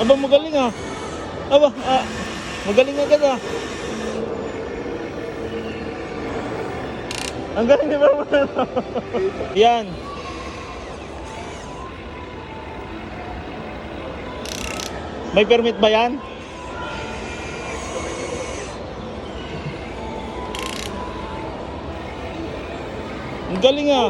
Aba, magaling ah. Aba, magaling agad ah. Ang galing ni Barbara. Yan. May permit ba yan? Ang galing ah.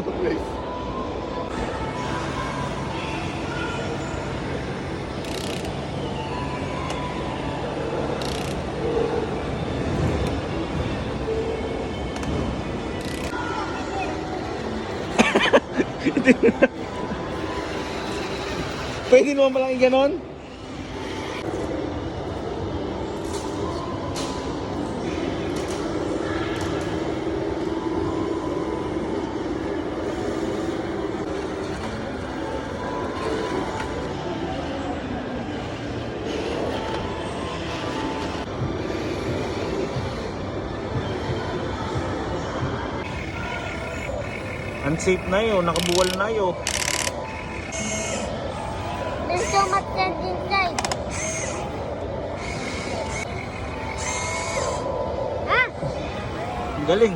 Pwede naman palang i-ganon? Unsafe na yun, nakabuwal na yun. There's so much sand inside. Ang galing.